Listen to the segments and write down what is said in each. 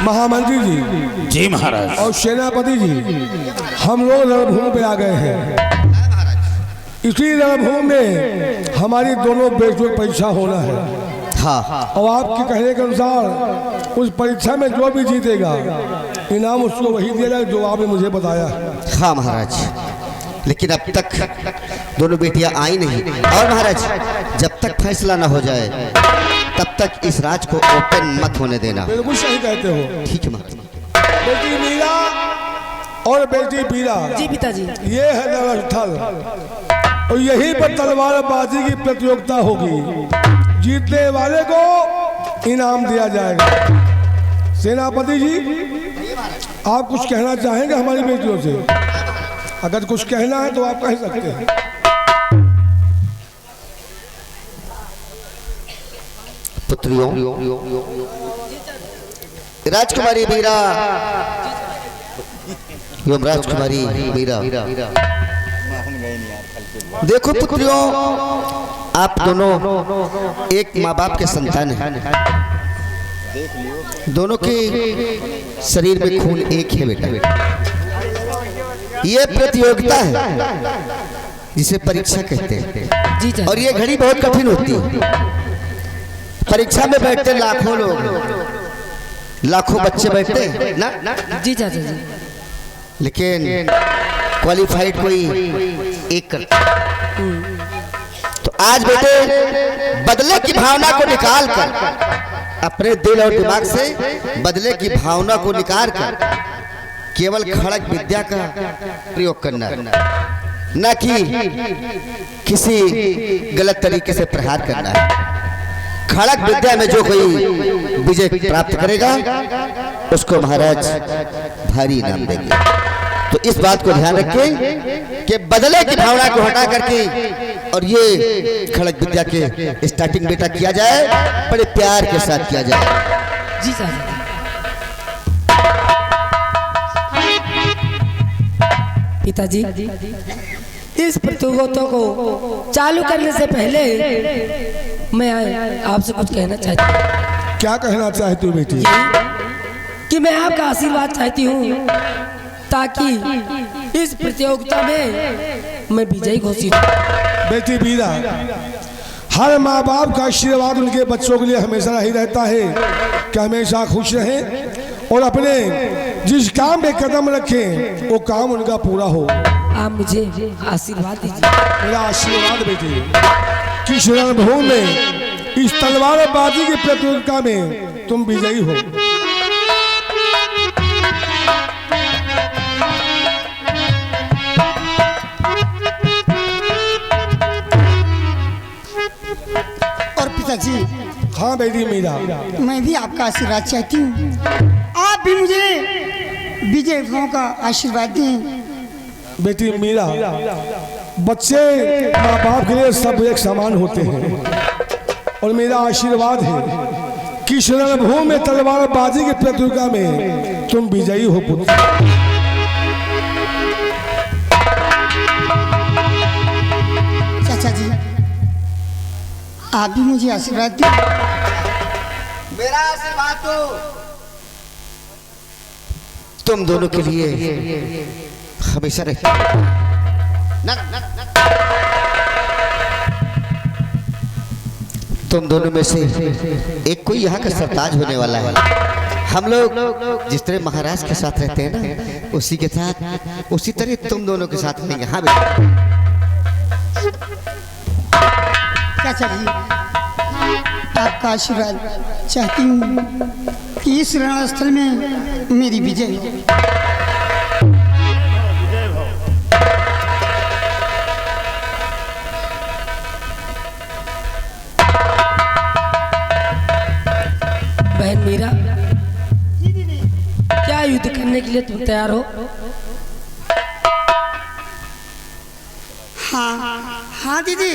महामंत्री जी जी महाराज और सेनापति जी, हम लोग रणभूमि पे आ गए हैं। इसी रणभूमि में हमारी दोनों बेटियों की परीक्षा होना है। हाँ और आपके कहने के अनुसार उस परीक्षा में जो भी जीतेगा इनाम उसको वही दिया जाए जो आपने मुझे बताया। हाँ महाराज, लेकिन अब तक दोनों बेटियां आई नहीं। और महाराज, जब तक फैसला ना हो जाए तब तक इस राज को ओपन मत होने देना। बिल्कुल सही कहते हो। ठीक है महाराज। बेटी मीरा और बेटी बीरा, जी पिताजी। ये है रणस्थल और यहीं पर तलवारबाजी की प्रतियोगिता होगी। जीतने वाले को इनाम दिया जाएगा। सेनापति जी, आप कुछ कहना चाहेंगे हमारी बेटियों से? अगर कुछ कहना है तो आप कह सकते हैं। पुत्रियों, राजकुमारी मीरा एवं राजकुमारी मीरा, देखो पुत्रियों, आप दोनों एक माँ बाप के संतान हैं। दोनों के शरीर में खून एक है बेटा। ये प्रतियोगिता है जिसे परीक्षा कहते हैं। और ये घड़ी बहुत कठिन होती है। परीक्षा में बैठते लाखों लोग, लाखों बच्चे बैठते हैं ना। जी चाचा जी। लेकिन क्वालिफाइड कोई एक करता। तो आज बेटे बदले की भावना को निकाल कर, अपने दिल और दिमाग से बदले की भावना को निकाल कर केवल खड़ग विद्या का प्रयोग करना, न कि किसी गलत तरीके से प्रहार करना है। खड़ग विद्या में जो कोई विजय प्राप्त करेगा उसको महाराज भारी इनाम देंगे। तो इस बात को ध्यान रखें कि बदले की भावना को हटा करके और ये खड़ग विद्या के स्टार्टिंग बेटा किया जाए, बड़े प्यार के साथ किया जाए। जी चाचा। पिताजी, इस प्रतियोगिता को चालू करने से पहले मैं आपसे कुछ कहना चाहती हूँ। क्या कहना चाहती हूँ बेटी? कि मैं आपका आशीर्वाद चाहती हूँ ताकि इस प्रतियोगिता में मैं विजयी घोषित हूँ। बेटी बीरा, हर माँ बाप का आशीर्वाद उनके बच्चों के लिए हमेशा ही रहता है कि हमेशा खुश रहें और अपने जिस काम में कदम रखें वो काम उनका पूरा हो। आप मुझे आशीर्वाद दीजिए। मेरा आशीर्वाद बेटी कि इस रणभूमि में, इस तलवारबाजी की प्रतियोगिता में तुम विजयी हो। और पिताजी, हाँ बेटी मीरा, मैं भी आपका आशीर्वाद चाहती हूँ। आप भी मुझे विजय भाव का आशीर्वाद दें। बेटी मीरा, बच्चे माँ बाप के लिए सब एक समान होते हैं और मेरा आशीर्वाद है कि इस रणभूमि में तलवारबाजी की प्रतियोगिता में तुम विजयी हो पुत्र। चाचा जी, आप भी मुझे आशीर्वाद दें। मेरा आशीर्वाद तो तुम दोनों के लिए हमेशा रहता है। तुम दोनों में से एक कोई यहाँ का सरताज होने वाला है। हम लोग जिस तरह महाराज के साथ रहते हैं ना, उसी के साथ उसी तरह तुम दोनों के साथ रहेंगे। हाँ बेटा। चाचा जी, आपका आशीर्वाद चाहती हूँ कि इस रणस्थल में मेरी विजय हो। बहन मीरा, क्या युद्ध करने के लिए तुम तैयार हो? हाँ दीदी,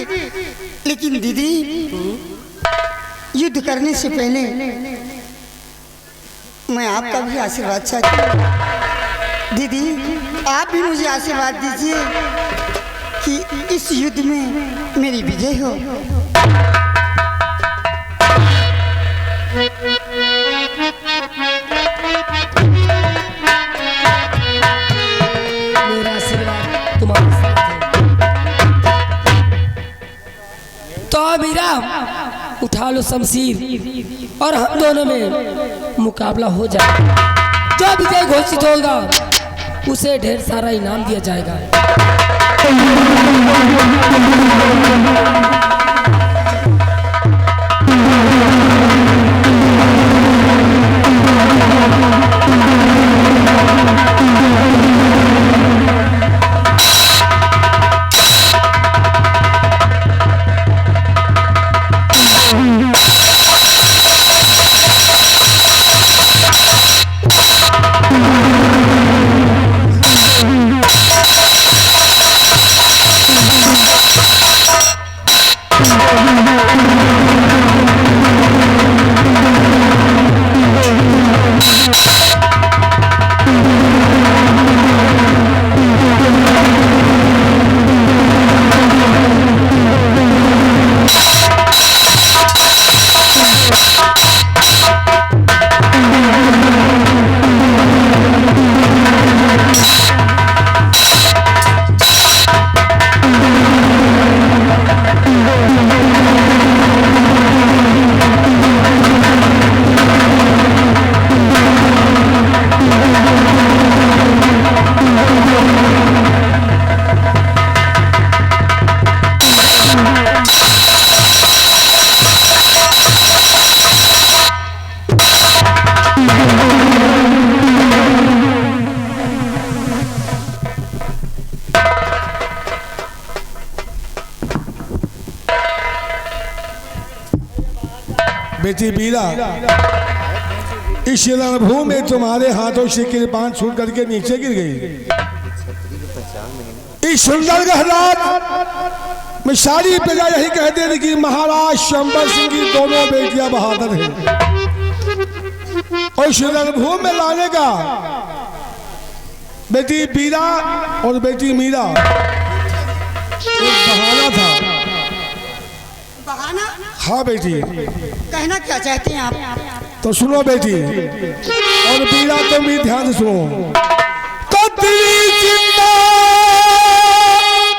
लेकिन दीदी युद्ध करने से पहले मैं आपका भी आशीर्वाद चाहती हूँ। दीदी, आप भी मुझे आशीर्वाद दीजिए कि इस युद्ध में मेरी विजय हो। आशीर्वाद तुम्हारे साथ है। तो मीरा उठा लो शमशीर और हम दोनों में मुकाबला हो जाए। जो विजय घोषित होगा उसे ढेर सारा इनाम दिया जाएगा। बेटी बीरा, इस रणभूमि में तुम्हारे हाथों से कृपान छूट करके नीचे गिर गई। इस सुंदर गहरात में सारी प्रजा यही कहते थे कि महाराज शंबर सिंह की दोनों बेटियां बहादुर हैं। और इस रणभूमि में लाने का बेटी बीरा और बेटी मीरा एक बहाना था। बहाना? हाँ बेटी। कहना क्या चाहती हैं आप? तो सुनो बेटी, और बीरा तुम भी ध्यान से सुनो। तो तेरी चिंता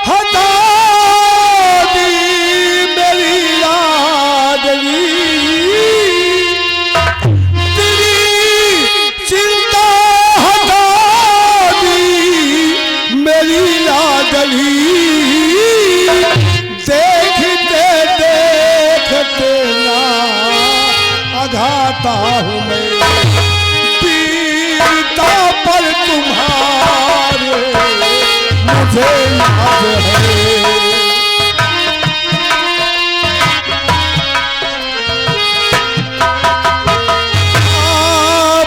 हटा दी मेरी लाडली, तेरी चिंता हटा दी मेरी लाडली। अघाता हूँ मैं पीता पर तुम्हारे मुझे याद है।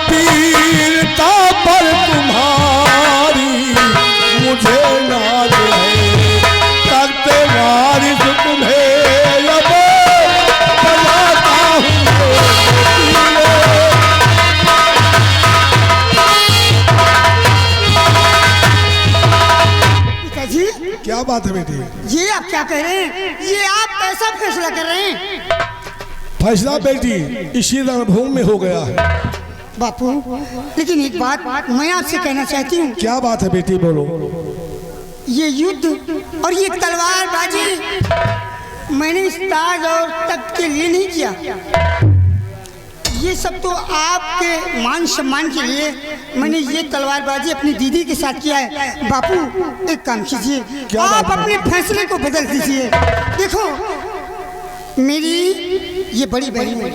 पीता पर तुम्हारी मुझे याद है। करते वारिस तुम्हें क्या बात है बेटी? ये आप क्या कह रहे हैं? ये आप कैसा फैसला कर रहे हैं? फैसला बेटी इसी रणभूमि में हो गया है बापू। लेकिन एक बात मैं आपसे कहना चाहती हूँ। क्या बात है बेटी? बोलो। ये युद्ध और ये तलवारबाजी मैंने इस ताज और तख्त के लिए नहीं किया। ये सब तो आपके मान सम्मान के लिए मैंने ये तलवारबाजी अपनी दीदी के साथ किया है। बापू एक काम कीजिए, आप अपने फैसले को बदल दीजिए। देखो मेरी ये बड़ी बहन है,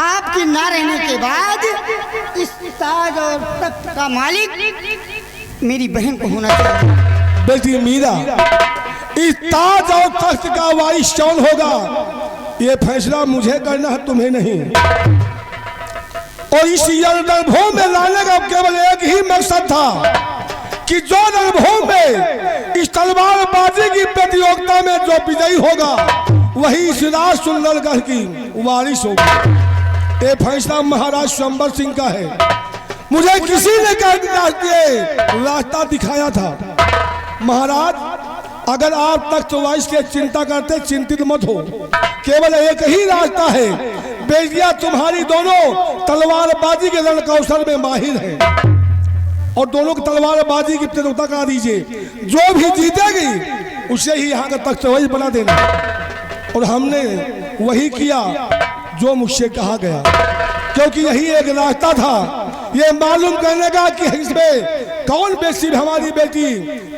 आपके ना रहने के बाद इस ताज और तख्त का मालिक मेरी बहन को होना चाहिए। बेटी मीरा, इस ताज और तख्त का वारिस कौन होगा ये फैसला मुझे करना है, तुम्हें नहीं। और इस रणभूमि में लाने का केवल एक ही मकसद था कि जो रणभूमि में इस तलवारबाजी की प्रतियोगिता में जो विजयी होगा वही इस राज सुंदरगढ़ की वारिस होगी। ये फैसला महाराज शंबर सिंह का है। मुझे किसी ने रास्ता दिखाया था। महाराज अगर आप तख्त वारिस के चिंता करते, चिंतित मत हो, केवल एक ही रास्ता है। बेटियां तुम्हारी दोनों तलवारबाजी के रण कौशल में माहिर है। और दोनों की तलवारबाजी की प्रतियोगिता करा दीजिए। जो भी जीतेगी उसे ही यहाँ का तख्त वही बना देना। और हमने वही किया जो मुझसे कहा गया, क्योंकि यही एक रास्ता था ये मालूम करने का कि इसमें कौन बेटी हमारी बेटी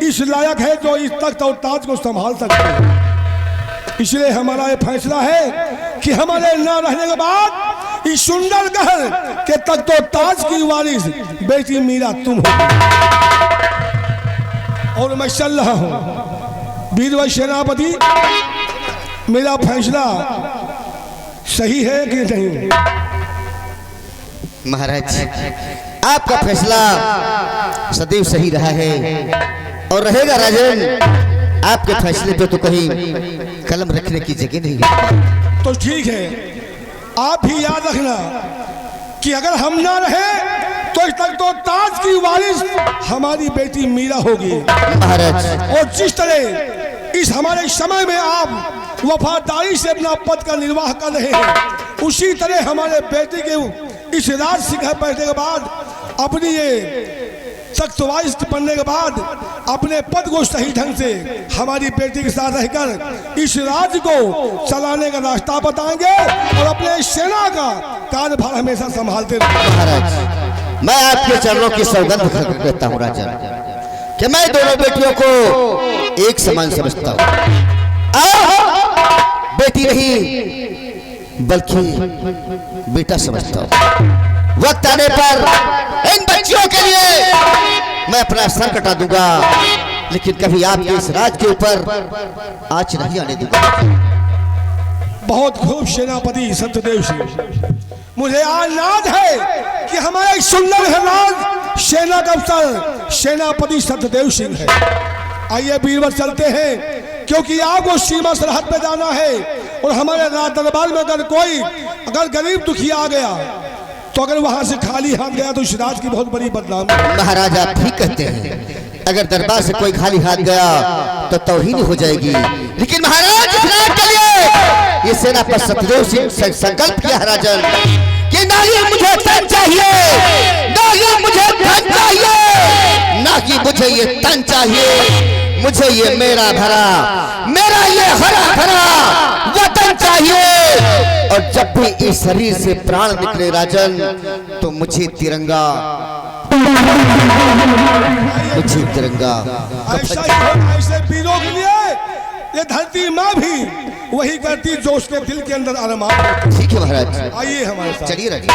इस लायक है जो इस तख्त और ताज को संभाल सकती है। इसलिए हमारा ये फैसला है कि हमारे न रहने के बाद इस सुंदर घर के तख्त और ताज की वारिस बेटी मीरा तुम हो। और मैं चल रहा हूं वीरवर सेनापति, मेरा फैसला सही है कि नहीं? महाराज, आपका फैसला सदैव सही रहा है और रहेगा। राजन, आपके फैसले पे तो कहीं कलम रखने की जगह नहीं है। तो ठीक है, आप भी याद रखना कि अगर हम ना रहे तो इस तक तो ताज की वारिस हमारी बेटी मीरा होगी। महाराज, और जिस तरह इस हमारे समय में आप वफादारी से अपना पद का निर्वाह कर रहे हैं, उसी तरह हमारे बेटे के इस राज सिंह बैठने के बाद अपनी ये तख्त वारिस बनने के बाद अपने पद को सही ढंग से हमारी बेटी के साथ रहकर इस राज्य को चलाने का रास्ता बताएंगे और अपने सेना का कार्यभार हमेशा संभालते रहेंगे। महाराज, मैं आपके चरणों की सौगंध करता हूँ राजा कि मैं दोनों बेटियों को एक समान समझता हूँ। बेटी नहीं बल्कि बेटा समझता हूँ। वक्त आने पर इन बच्चियों के लिए मैं अपना सर कटा दूंगा, लेकिन कभी आपके इस राज के ऊपर आँच नहीं आने दूंगा। बहुत खूब सेनापति सत्यदेव सिंह, मुझे आज याद है कि हमारे सुंदर राज सेना का अफसर सेनापति सत्यदेव सिंह है। आइए बीरबल चलते हैं, क्योंकि आपको सीमा सरहद पे जाना है और हमारे राज दरबार में अगर गरीब दुखी आ गया तो अगर वहां से खाली हाथ गया तो इस राज की बहुत बड़ी बदनामी। महाराज, आप ठीक कहते हैं, अगर दरबार से कोई खाली हाथ गया तो तौहीन हो जाएगी। लेकिन महाराज, इस राज के लिए ये सेनापति सत्यदेव सिंह संकल्प किया है राजन कि ना ही मुझे तन चाहिए, ना ही मुझे धन चाहिए, ना ही मुझे ये तन चाहिए, मुझे ये मेरा ये हरा भरा वतन चाहिए। और जब भी इस शरीर से प्राण निकले राजन, तो मुझे तिरंगा ऐसे वीरों के लिए ये धरती माँ भी वही करती जो उसके दिल के अंदर अरमान। ठीक है महाराज, आइए हमारे साथ, चलिए राजा।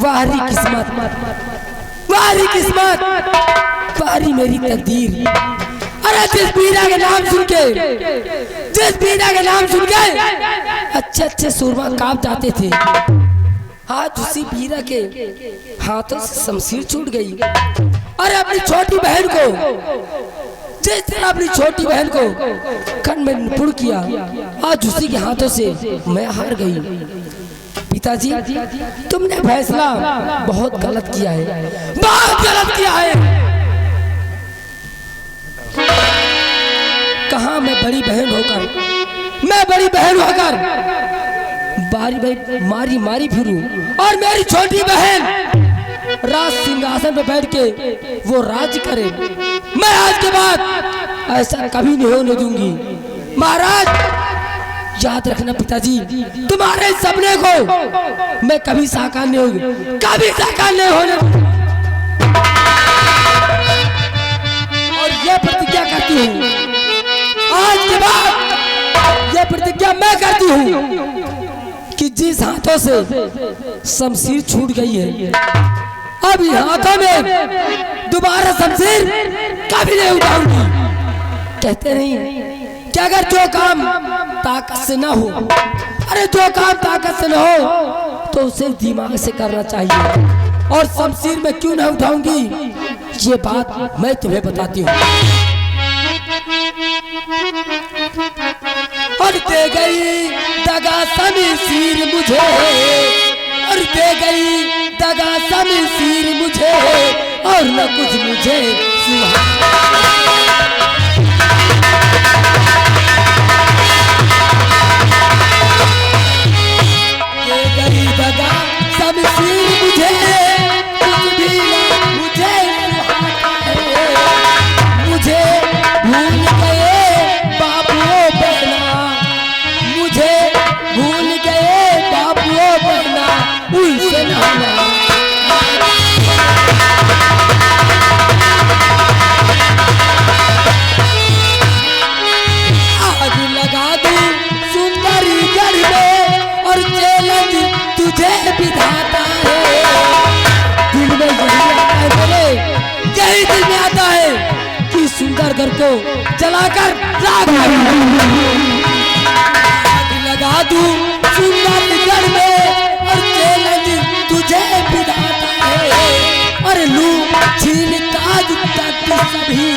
वारी किस्मत, वारी किस्मत, वारी मेरी तकदीर। अरे जिस मीरा के नाम सुन के अच्छे अच्छे सूरमा कांप जाते थे, आज उसी मीरा के हाथों से शमशीर छूट गई। अरे अपनी छोटी बहन को, जिस तरह अपनी छोटी बहन को कण में निपुण किया, आज उसी के हाथों से मैं हार गई। पिताजी, तुमने फैसला बहुत गलत किया है, बहुत गलत किया है। कहाँ मैं बड़ी बहन होकर बारी मारी फिरूं और मेरी छोटी बहन राज सिंहासन पे बैठ के वो राज करे। मैं आज के बाद ऐसा कभी नहीं होने दूंगी। महाराज, याद रखना पिताजी, तुम्हारे सपने को मैं कभी साकार नहीं होने और ये प्रतिज्ञा करती हूँ, आज के बाद ये प्रतिज्ञा मैं करती हूँ कि जिस हाथों से शमशीर छूट गई है, अभी हाथों में दोबारा शमशीर कभी नहीं उठाऊंगी। कहते नहीं कि अगर जो काम ताकत से ना हो, अरे जो काम ताकत से ना हो तो उसे दिमाग से करना चाहिए। और शमशीर में क्यों ना उठाऊंगी ये बात मैं तुम्हें बताती हूँ। और दे गई दगा शमशीर मुझे, और दे गई दगा शमशीर मुझे, और न कुछ मुझे दे गई दगा शमशीर मुझे, कुछ भी न मुझे मुझे भूल गए बाबुओ बहना, मुझे भूल गए बाबुओ बहना, उनसे नहाना। आग लगा दूं सुंदरी गढ़ में और चैलेंज तुझे विधाता है। दिल में यही आता है मेरे, यही दिल में आता है कि सुंदर घर को जलाकर राख लगा दूं सुंदर घर में और चैलेंज तुझे विधाता है। और लू छीन ताज तक सभी,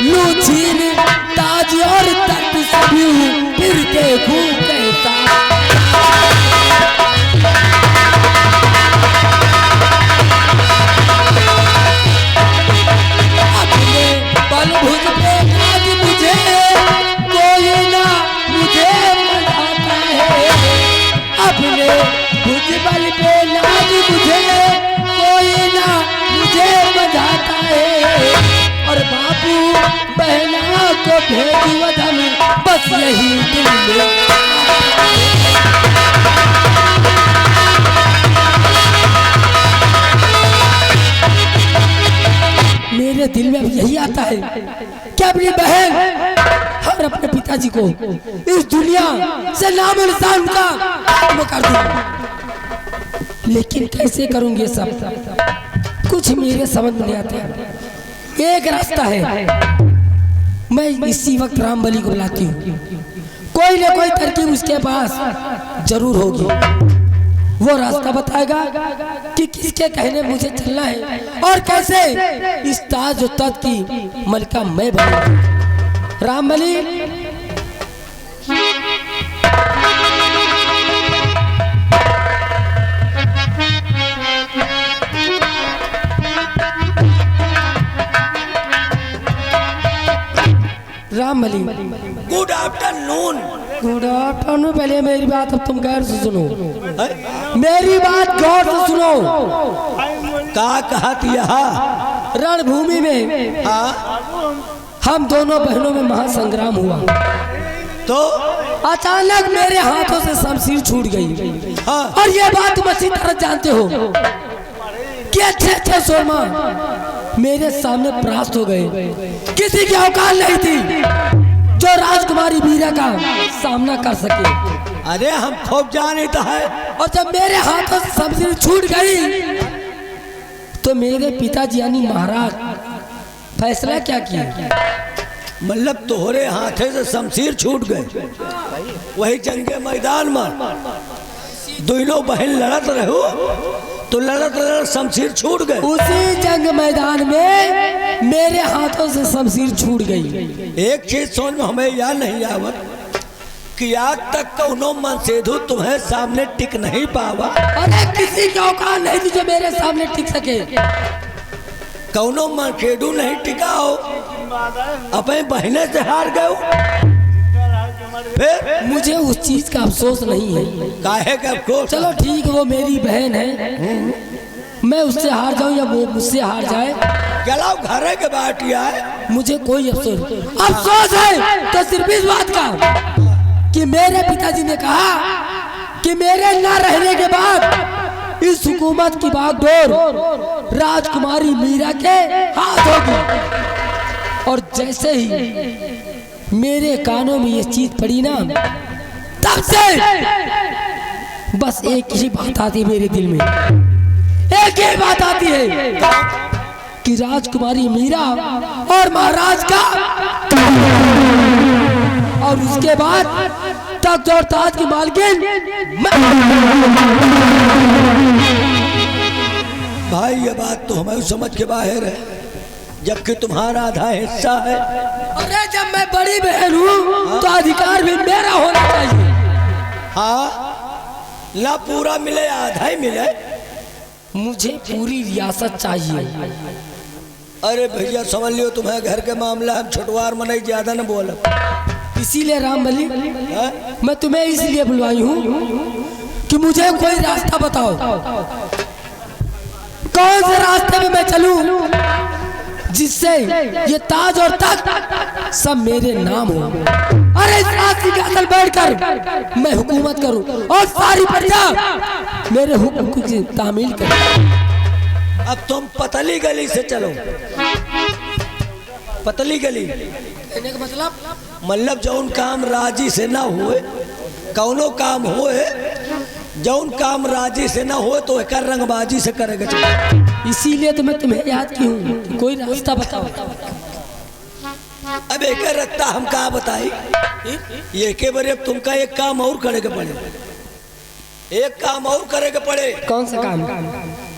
लू छीन ताज और तक सभी, फिर देखूं कैसा अपने बल भुज पे आज मुझे कोई ना मुझे मनाता है। अपने भुज बल पे आज मुझे कोई ना मुझे मनाता है। और बाबू बहना को भेजू वतन, बस यही दिल में मेरे दिल में अब यही आता है कि अपनी बहन और अपने पिताजी को इस दुनिया से नाम निशान का खत्म कर दूं। लेकिन कैसे करूंगी सब, कुछ मेरे समझ में नहीं आते। एक रास्ता है, मैं इसी वक्त रामबली को बुलाती हूँ। कोई ना कोई तरकीब उसके पास जरूर होगी। वो रास्ता बताएगा कि किसके कहने मुझे चलना है और कैसे इस ताज और तख्त की मलिका मैं बनूंगा। Rambali Rambali good afternoon. Good afternoon. पहले मेरी बात अब तुम गौर से सुनो, मेरी बात गौर से सुनो। का कहत यहाँ रणभूमि में हम दोनों बहनों में महासंग्राम हुआ तो अचानक मेरे हाथों से शमशीर छूट गई। हाँ। और ये बात तुम अच्छी तरह जानते हो कि अच्छे सोरमा मेरे सामने परास्त हो गए। किसी की औकात नहीं थी जो राजकुमारी मीरा का सामना कर सके। अरे हम खूब जानता है। और जब मेरे हाथों से शमशीर छूट गई तो मेरे पिताजी यानी महाराज फैसला क्या किया? मतलब तोहरे हाथे से शमशीर छूट गए। वही जंग के मैदान में दोनों बहन लड़त रहो तो लड़त लड़त शमशीर छूट गए। उसी जंग मैदान में मेरे हाथों से शमशीर छूट गई। एक चीज समझ में हमें याद नहीं आवत कि आज तक कौनो मनसेधु तुम्हें सामने टिक नहीं पावा। अरे किसी की औकात नहीं थी जो मेरे सामने टिक सके। कौनो मनखेडू नहीं टिका हो, अपने बहने से हार गए। फिर मुझे उस चीज का अफसोस नहीं है। काहे का अफसोस? चलो ठीक, वो मेरी बहन है, मैं उससे हार जाऊं या वो मुझसे हार जाए, चलाओ घरे के बाटिया है। मुझे कोई अफसोस है तो सिर्फ इस बात का कि मेरे पिताजी ने कहा कि मेरे न रहने के बाद इस हुकूमत की बागडोर राजकुमारी मीरा के हाथ होगी। और जैसे ही मेरे कानों में ये चीज पड़ी ना, तब से बस एक ही बात आती मेरे दिल में एक ही बात आती है कि राजकुमारी मीरा और महाराज का, और उसके बाद तख्त और ताज की मालकिन भाई ये बात तो हमारी समझ के बाहर है, जबकि तुम्हारा आधा हिस्सा है। अरे जब मैं बड़ी बहन हूँ तो अधिकार भी मेरा होना चाहिए। हाँ, ना पूरा मिले आधा ही मिले। मुझे पूरी रियासत चाहिए। अरे भैया समझ लियो तुम्हारे घर के मामला, हम छुटवार मनाई ज्यादा न बोल। इसीलिए रामबली मैं तुम्हें इसलिए बुलवाई हूँ कि मुझे कोई रास्ता बताओ, कौन से रास्ते में मैं चलूं जिससे ये ताज और तख्त सब मेरे नाम हो। अरे इस रास्ते के अंदर बैठकर मैं हुकूमत करूं और सारी प्रजा मेरे हुक्म की तामील करे। अब तुम पतली गली से चलो। पतली गली कहने का मतलब जौन काम राजी से ना हुए, कौनो काम होए जौन काम राजी से ना हो तो एक रंगबाजी से करेगा चाहिए। इसीलिए तो मैं तुम्हें याद की हूँ, कोई रास्ता बताओ। अब एक रखता हम कहा बताई, ये के बारे अब तुमका एक काम और करेगा पड़े, एक काम और करेगा पड़े। कौन सा काम?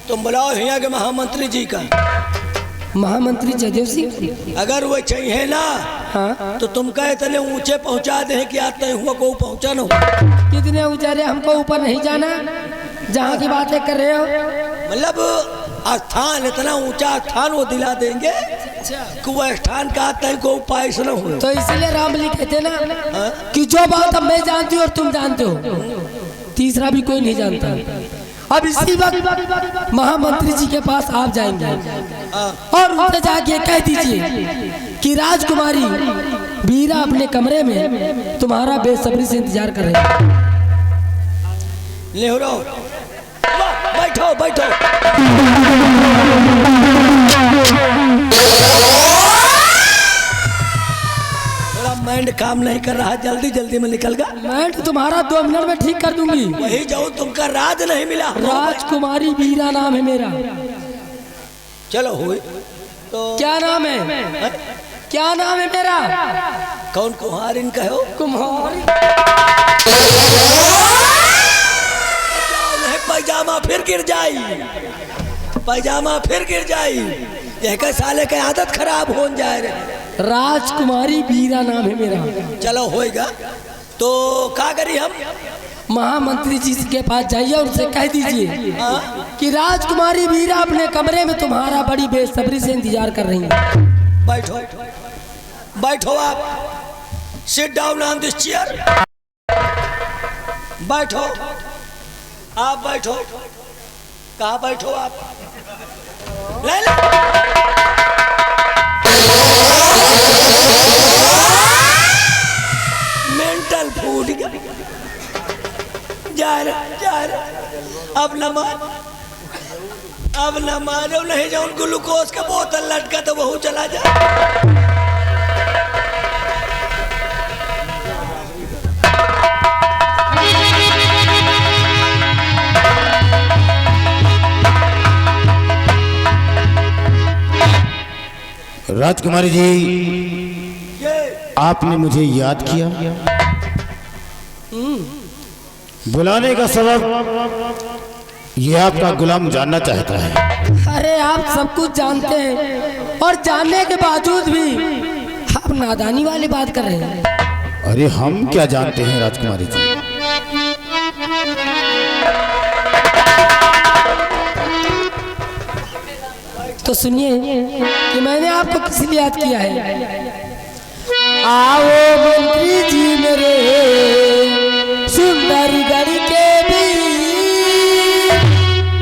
तुम बुलाओ यहाँ के महामंत्री जी का। महामंत्री जयदेव सिंह अगर वो चाहिए ना, हाँ, तो तुम कहे इतने ऊंचे पहुंचा दे कि आज तय हुआ को पहुंचा न हो। कितने ऊंचे रे, हमको ऊपर नहीं जाना जहाँ की बातें कर रहे हो। मतलब स्थान इतना ऊंचा स्थान वो दिला देंगे कि वो स्थान का तय को उपाय से न हो। तो इसीलिए रामबली कहते ना कि जो बात अब मैं जानती हूँ और तुम जानते हो, तीसरा भी कोई नहीं जानता। अब इसी वक्त महामंत्री जी के पास आप जाएंगे और उनसे जाके कह दीजिए कि राजकुमारी वीरा अपने कमरे में तुम्हारा बेसब्री से इंतजार कर रही है। ले रहो, बैठो बैठो। थोड़ा माइंड काम नहीं कर रहा, जल्दी जल्दी में निकल गया। मैं तो तुम्हारा 2 मिनट में ठीक कर दूंगी। वही जाओ, तुमका राज नहीं मिला। राजकुमारी वीरा नाम है मेरा। चलो हुई तो क्या नाम है? क्या नाम है मेरा? कौन कुम्हार इनका हो? कुम्हार। पैजामा फिर गिर जाई, पैजामा फिर गिर जाई। यह का साले का आदत खराब हो जाए रे। राजकुमारी वीरा नाम है मेरा। चलो होएगा तो क्या करी हम? महामंत्री जी के पास जाइए और उनसे कह दीजिए कि राजकुमारी वीरा अपने कमरे में तुम्हारा बड़ी बेसब्री से इंतजार कर रही है। बैठो बैठो, आप sit down on this chair. बैठो आप, बैठो। कहाँ बैठो आप? ले ले। मेंटल फूड जा रहा। अब न मान, अब न मानो नहीं जाऊं, ग्लूकोज का बोतल लटका तो वह चला जा। राजकुमारी जी, आपने मुझे याद किया। बुलाने का सबब ये आपका गुलाम जानना चाहता है। अरे आप सब कुछ जानते हैं और जानने के बावजूद भी आप नादानी वाली बात कर रहे हैं। अरे हम क्या जानते हैं राजकुमारी जी? तो सुनिए कि मैंने आपको किस लिए याद किया है। आओ मंत्री जी मेरे सुंदर गढ़ के भी,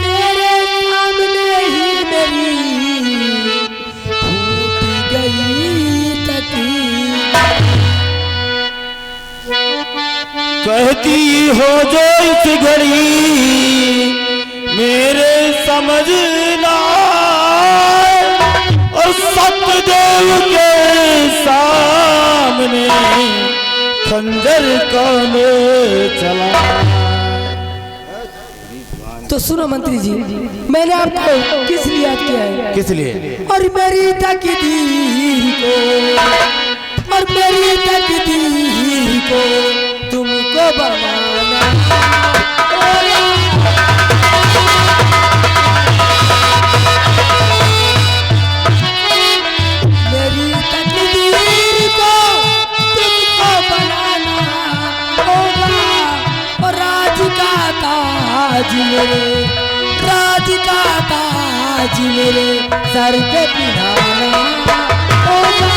तेरे सामने ही मेरी फूट गई तकदीर। कहती हो जो इस घड़ी मेरे समझना, और सतदेव के सामने खंजर कौन चला। तो सुनो मंत्री जी, मैंने आपको किस लिए याद किया है? किस लिए? और मेरी तकदीर को, और मेरी तकदीर को तुमको बनाना, मेरी तकदीर को तुमको बनाना होगा। और राज का ताज मेरे, राज का ताज मेरे सर पे पिढ़ाना होगा।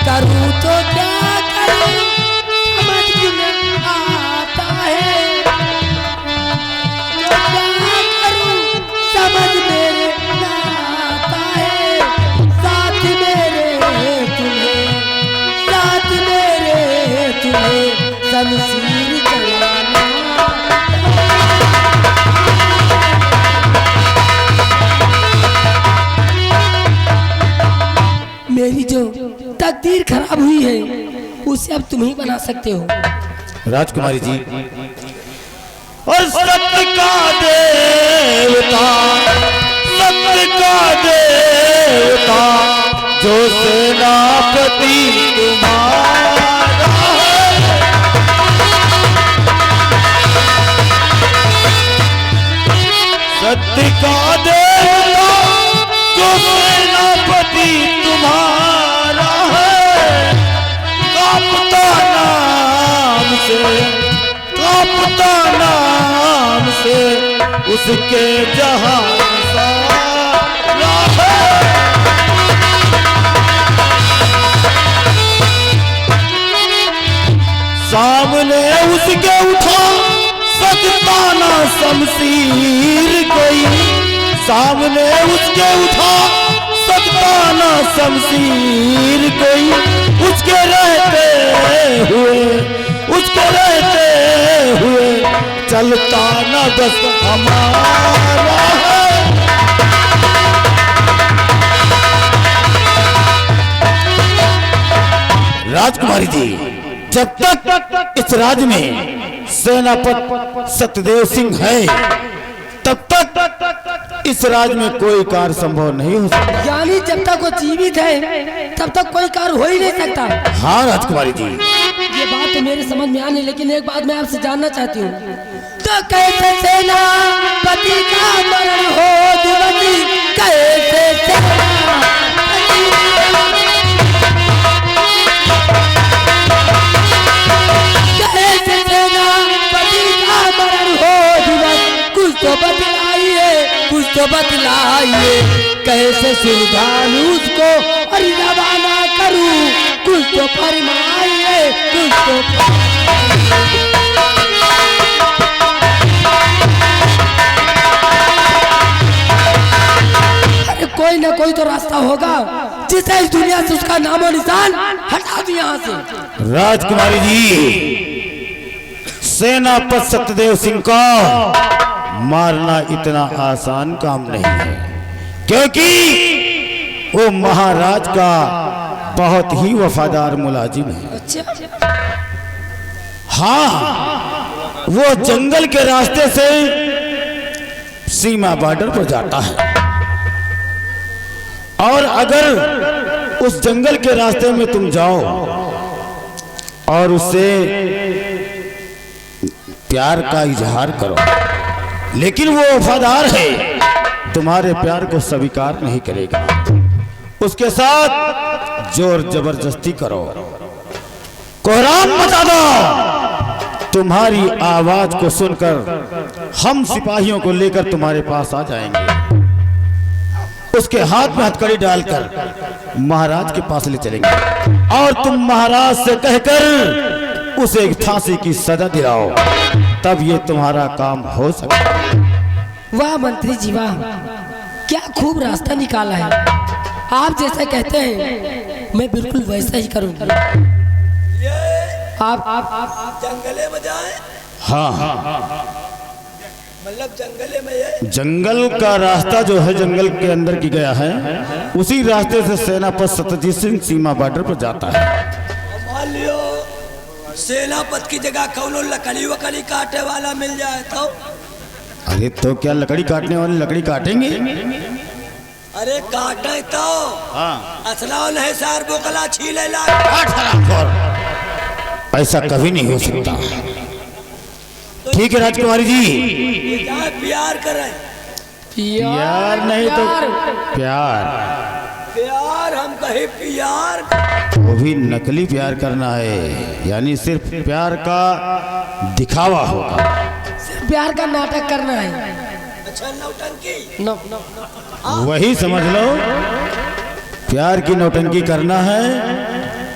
करूँ तो क्या करूँ समझ में आता है, तो क्या करूँ समझ मेरे ना आता है। साथ मेरे तुम्हें, साथ मेरे तुम्हें शमशीर चलाना। मेरी जो तकदीर खराब हुई है उसे अब तुम ही बना सकते हो। राजकुमारी जी, और सत्य का देवता, सत्य का देवता जो सेनापति तुम्हारा है, सत्य का देवता जो सेनापति तुम्हारा है, कांपता नाम से, कांपता नाम से उसके जहां सारा है। सामने उसके उठा सकता ना शमशीर कोई, सामने उसके उठा सकता ना शमशीर कोई, उसके रहते हुए, उसके रहते हुए चलता ना बस हमारा है। राजकुमारी जी, जब तक इस राज्य में सेनापति सत्यदेव सिंह है तब तक इस राज्य में कोई कार्य संभव नहीं हो सकता। यानी जब तक वो जीवित है तब तक कोई कार्य हो ही नहीं सकता। हाँ राजकुमारी जी, ये बात तो मेरे समझ में आने, लेकिन एक बात मैं आपसे जानना चाहती हूँ, तो कैसे सेनापति का मरण हो दिवसी, कैसे सेनापति का मरण हो दिवस, कुछ तो बतलाइए, कुछ तो बतलाइए, कैसे सुल्तान उसको और रवाना करूं, कुछ तो फरमाइए, कुछ तो। अरे कोई ना कोई तो रास्ता होगा जिससे इस दुनिया से उसका नामो निशान हटा दिया यहाँ से। राजकुमारी जी, सेनापति सत्यदेव सिंह को मारना इतना आसान काम नहीं है, क्योंकि वो महाराज का बहुत ही वफादार मुलाजिम है। अच्छा, हाँ, वो जंगल के रास्ते से सीमा बॉर्डर पर जाता है, और अगर उस जंगल के रास्ते में तुम जाओ और उससे प्यार का इजहार करो, लेकिन वो वफादार है, तुम्हारे प्यार को स्वीकार नहीं करेगा, उसके साथ जोर जबरदस्ती करो, कोहराम मचा दो, तुम्हारी आवाज को सुनकर हम सिपाहियों को लेकर तुम्हारे पास आ जाएंगे, उसके हाथ में हथकड़ी डालकर महाराज के पास ले चलेंगे, और तुम महाराज से कहकर उसे एक फांसी की सजा दिलाओ, तब ये तुम्हारा काम हो सकता है। वाह मंत्री जी वाह, क्या खूब रास्ता निकाला है। आप जैसा कहते हैं मैं बिल्कुल वैसा ही करूंगा। आप जंगले में जाए, हाँ, मतलब जंगले में ये जंगल का रास्ता जो है जंगल के अंदर की गया है, उसी रास्ते से सेनापति सत्यजीत सिंह सीमा बॉर्डर पर जाता है। मान लियो सेनापति की जगह कौनो लकड़ी वकड़ी काटे वाला मिल जाए तो। अरे तो क्या लकड़ी काटने वाले लकड़ी काटेंगे? अरे काटे तो हाँ। असला नहीं सार बोकला छीले ला। ऐसा कभी नहीं हो सकता। ठीक है राजकुमारी जी, प्यार करें। प्यार नहीं तो प्यार, प्यार हम कहे प्यार, वो भी नकली प्यार करना है, यानी सिर्फ प्यार का दिखावा होगा। सिर्फ प्यार का नाटक करना है। अच्छा नौटंकी। No, no, no. वही समझ लो, प्यार की नौटंकी करना है,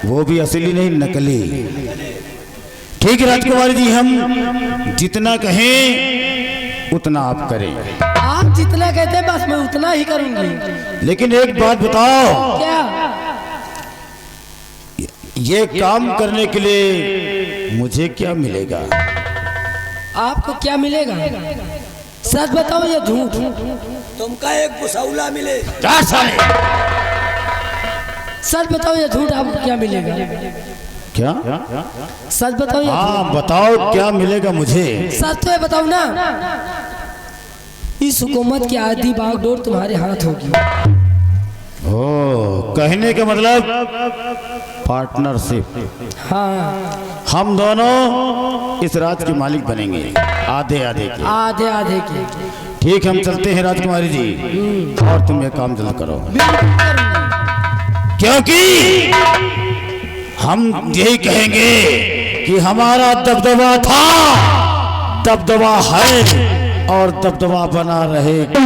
वो भी असली नहीं नकली। ठीक है राजकुमारी जी, हम जितना कहें उतना आप करें। आप जितना कहते हैं बस मैं उतना ही करूंगी। लेकिन एक बात बताओ, क्या? ये काम करने के लिए मुझे क्या मिलेगा? आपको क्या मिलेगा? सच बताओ या झूठ? तुमका एक बुसौला मिले। सच बताओ या झूठ? आपको क्या मिलेगा? क्या? सच बताओ या हाँ बताओ क्या मिलेगा मुझे? सच तो ये बताओ ना। इस हुकूमत की आधी बागडोर तुम्हारे हाथ होगी। ओ, कहने का मतलब पार्टनरशिप। हाँ, हम दोनों इस राज के मालिक बनेंगे, आधे आधे के। आधे आधे के। ठीक, हम चलते हैं राजकुमारी जी, और तुम ये काम जल्द करो, क्योंकि हम यही कहेंगे कि हमारा दबदबा था, दबदबा है और दबदबा बना रहेगा।